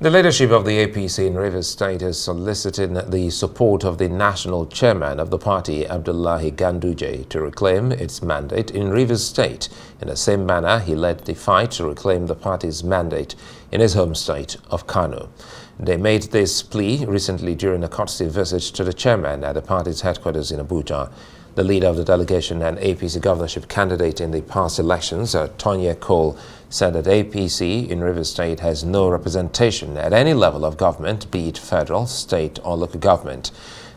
The leadership of the APC in Rivers State is soliciting the support of the national chairman of the party, Abdullahi Ganduje, to reclaim its mandate in Rivers State. In the same manner, he led the fight to reclaim the party's mandate in his home state of Kano. They made this plea recently during a courtesy visit to the chairman at the party's headquarters in Abuja. The leader of the delegation and APC governorship candidate in the past elections, Tonye Cole, said that APC in Rivers State has no representation at any level of government, be it federal, state or local government.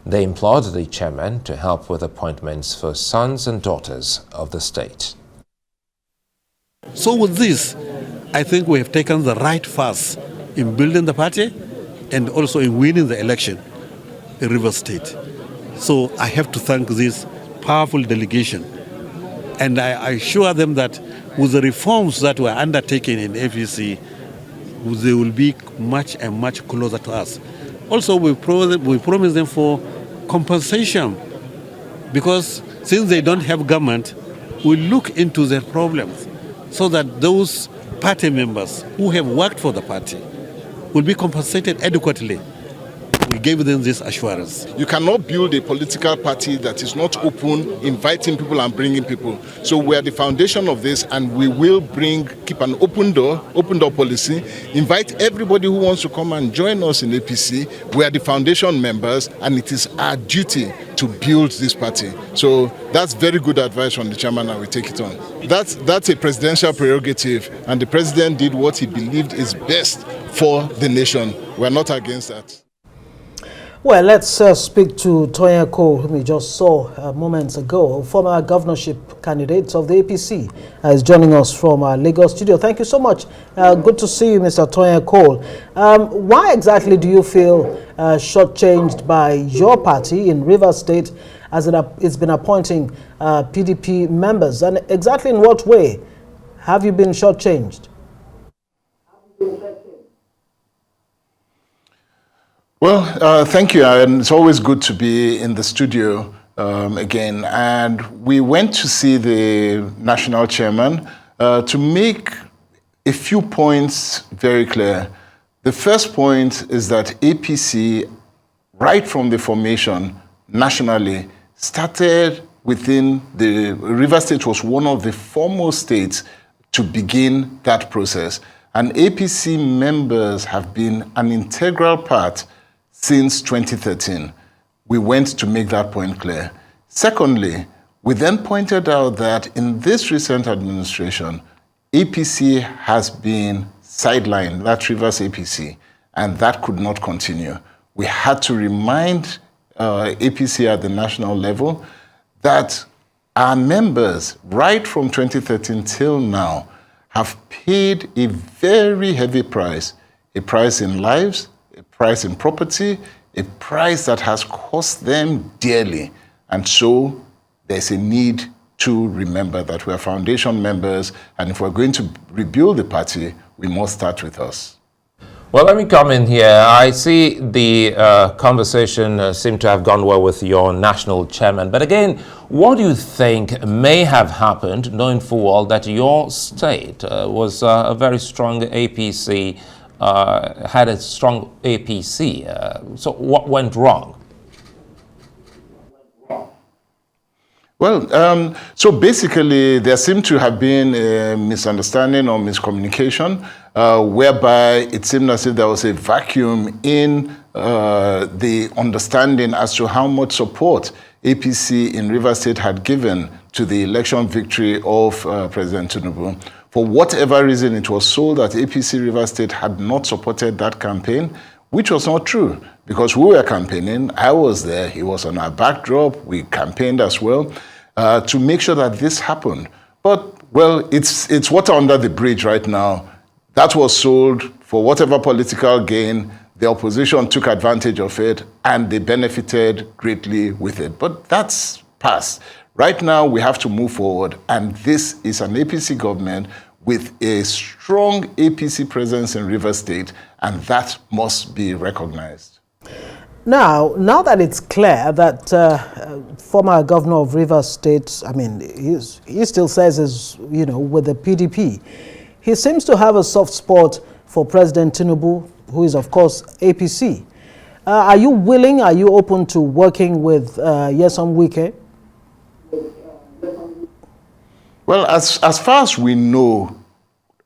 They implored the chairman to help with appointments for sons and daughters of the state. So with this, I think we have taken the right path in building the party and also in winning the election in Rivers State. So I have to thank this powerful delegation, and I assure them that with the reforms that were undertaken in APC, they will be much and much closer to us. Also, we promise them for compensation, because since they don't have government, we look into their problems so that those party members who have worked for the party will be compensated adequately. We gave them this assurance. You cannot build a political party that is not open, inviting people and bringing people. So we are the foundation of this, and we will keep an open door policy, invite everybody who wants to come and join us in APC. We are the foundation members, and it is our duty to build this party. So that's very good advice from the chairman, and we take it on. That's a presidential prerogative, and the president did what he believed is best for the nation. We're not against that. Well, let's speak to Tonye Cole, whom we just saw moments ago, former governorship candidate of the APC, is joining us from our Lagos studio. Thank you so much. Good to see you, Mr. Tonye Cole. Why exactly do you feel shortchanged by your party in Rivers State as it's been appointing PDP members? And exactly in what way have you been shortchanged? Well, thank you, and it's always good to be in the studio again. And we went to see the national chairman to make a few points very clear. The first point is that APC, right from the formation nationally, started within the Rivers State was one of the foremost states to begin that process. And APC members have been an integral part since 2013. We went to make that point clear. Secondly, we then pointed out that in this recent administration, APC has been sidelined, that Rivers APC, and that could not continue. We had to remind APC at the national level that our members, right from 2013 till now, have paid a very heavy price, a price in lives, a price in property, a price that has cost them dearly. And so there's a need to remember that we are foundation members, and if we're going to rebuild the party, we must start with us. Well, let me come in here. I see the conversation seemed to have gone well with your national chairman. But again, what do you think may have happened, knowing full well that your state was a very strong APC, had a strong APC. So what went wrong? Well, so basically there seemed to have been a misunderstanding or miscommunication whereby it seemed as if there was a vacuum in the understanding as to how much support APC in Rivers State had given to the election victory of President Tinubu. For whatever reason, it was sold that APC Rivers State had not supported that campaign, which was not true, because we were campaigning. I was there. He was on our backdrop. We campaigned as well to make sure that this happened. But, well, it's water under the bridge right now. That was sold for whatever political gain. The opposition took advantage of it, and they benefited greatly with it. But that's past. Right now, we have to move forward, and this is an APC government with a strong APC presence in Rivers State, and that must be recognized. Now that it's clear that former governor of Rivers State, I mean, he still says is, with the PDP, he seems to have a soft spot for President Tinubu, who is, of course, APC. Are you willing, are you open to working with Nyesom Wike? Well, as far as we know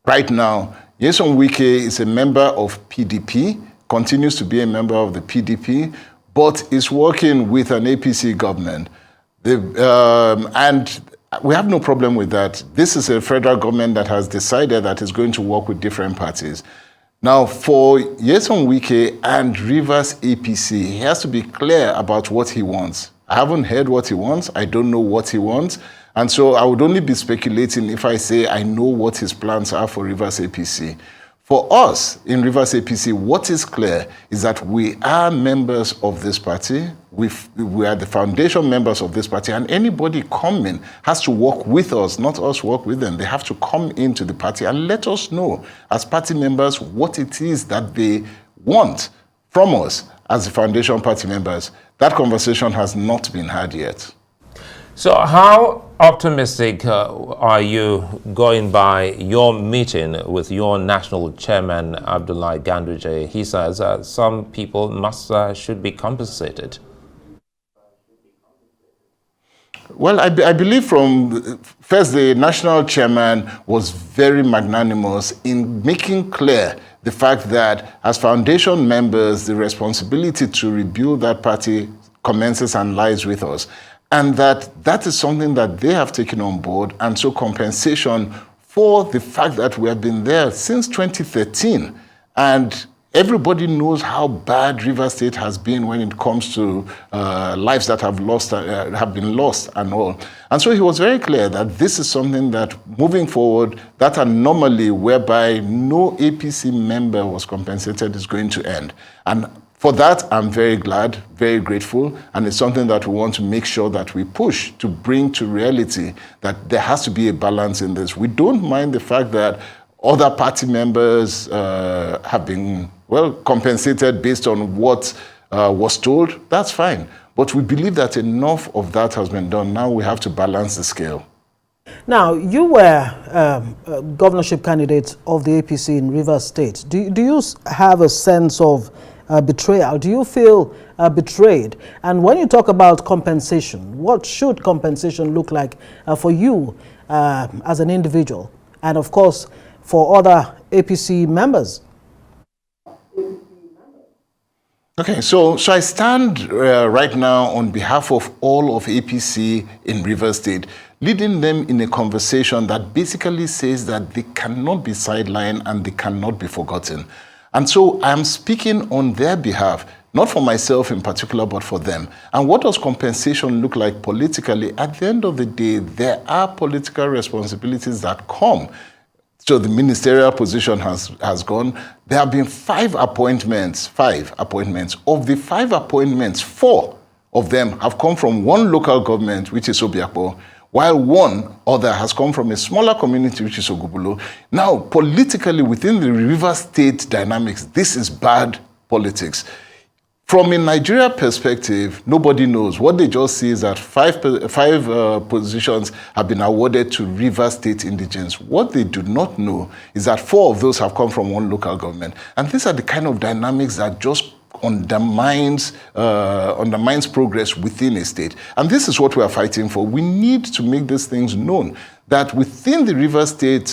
right now, Nyesom Wike is a member of PDP, continues to be a member of the PDP, but is working with an APC government. And we have no problem with that. This is a federal government that has decided that it's going to work with different parties. Now, for Nyesom Wike and Rivers APC, he has to be clear about what he wants. I haven't heard what he wants. I don't know what he wants. And so I would only be speculating if I say I know what his plans are for Rivers APC. For us in Rivers APC, what is clear is that we are members of this party. We are the foundation members of this party, and anybody coming has to work with us, not us work with them. They have to come into the party and let us know as party members what it is that they want from us as the foundation party members. That conversation has not been had yet. So how optimistic are you going by your meeting with your national chairman, Abdullahi Ganduje? He says some people should be compensated. Well, I believe from first, the national chairman was very magnanimous in making clear the fact that as foundation members, the responsibility to rebuild that party commences and lies with us. And that is something that they have taken on board. And so compensation for the fact that we have been there since 2013. And everybody knows how bad Rivers State has been when it comes to lives that have been lost and all. And so he was very clear that this is something that moving forward, that anomaly whereby no APC member was compensated is going to end. And for that, I'm very glad, very grateful, and it's something that we want to make sure that we push to bring to reality that there has to be a balance in this. We don't mind the fact that other party members have been, well, compensated based on what was told. That's fine. But we believe that enough of that has been done. Now we have to balance the scale. Now, you were a governorship candidate of the APC in Rivers State. Do you have a sense of betrayal? Do you feel betrayed? And when you talk about compensation, what should compensation look like for you as an individual, and of course for other APC members? Okay, so I stand right now on behalf of all of APC in Rivers State, leading them in a conversation that basically says that they cannot be sidelined and they cannot be forgotten. And so I'm speaking on their behalf, not for myself in particular, but for them. And what does compensation look like politically? At the end of the day, there are political responsibilities that come. So the ministerial position has gone. There have been 5 appointments. Of the 5 appointments, 4 of them have come from one local government, which is Obiakpo, while one other has come from a smaller community, which is Ogubulo. Now, politically, within the Rivers State dynamics, this is bad politics. From a Nigeria perspective, nobody knows. What they just see is that 5 positions have been awarded to Rivers State indigents. What they do not know is that 4 of those have come from one local government. And these are the kind of dynamics that just undermines progress within a state. And this is what we are fighting for. We need to make these things known, that within the Rivers State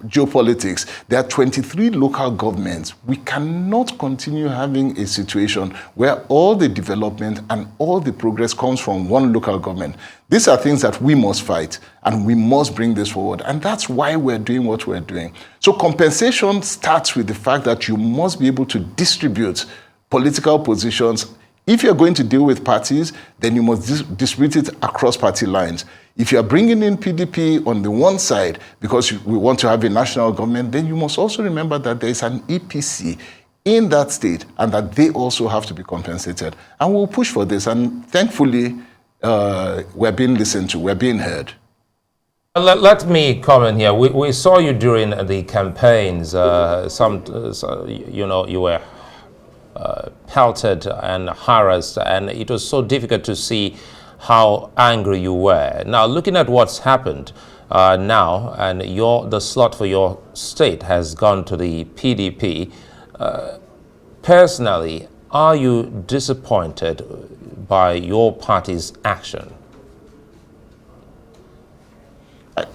geopolitics, there are 23 local governments. We cannot continue having a situation where all the development and all the progress comes from one local government. These are things that we must fight, and we must bring this forward. And that's why we're doing what we're doing. So compensation starts with the fact that you must be able to distribute political positions. If you're going to deal with parties, then you must distribute it across party lines. If you're bringing in PDP on the one side because we want to have a national government, then you must also remember that there is an APC in that state and that they also have to be compensated. And we'll push for this. And thankfully, we're being listened to, we're being heard. Let me comment here. We saw you during the campaigns. You were pelted and harassed, and it was so difficult to see how angry you were. Now, looking at what's happened, now, and the slot for your state has gone to the PDP. Personally, are you disappointed by your party's action?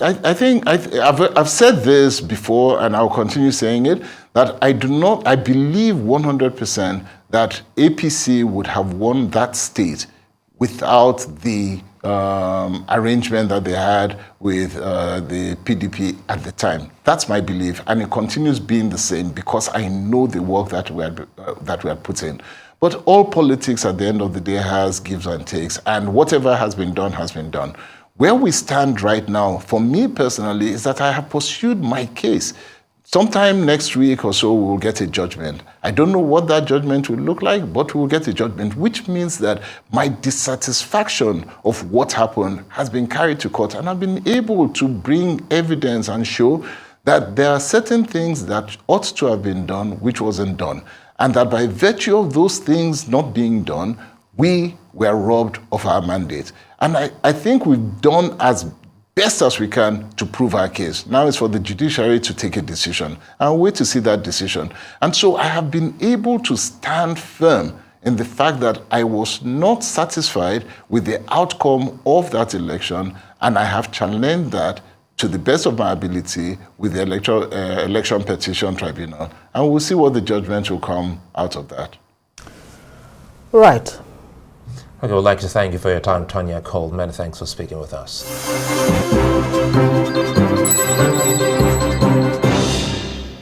I think I've said this before, and I'll continue saying it, that I believe 100% that APC would have won that state without the arrangement that they had with the PDP at the time. That's my belief, and it continues being the same because I know the work that we had put in. But all politics at the end of the day has gives and takes, and whatever has been done has been done. Where we stand right now, for me personally, is that I have pursued my case. Sometime next week or so, we will get a judgment. I don't know what that judgment will look like, but we will get a judgment, which means that my dissatisfaction of what happened has been carried to court, and I've been able to bring evidence and show that there are certain things that ought to have been done, which wasn't done, and that by virtue of those things not being done, we were robbed of our mandate. And I think we've done as best as we can to prove our case. Now it's for the judiciary to take a decision. I'll wait to see that decision. And so I have been able to stand firm in the fact that I was not satisfied with the outcome of that election, and I have challenged that to the best of my ability with the election petition tribunal. And we'll see what the judgment will come out of that. Right. Okay, I would like to thank you for your time, Tonye Cole. Many thanks for speaking with us.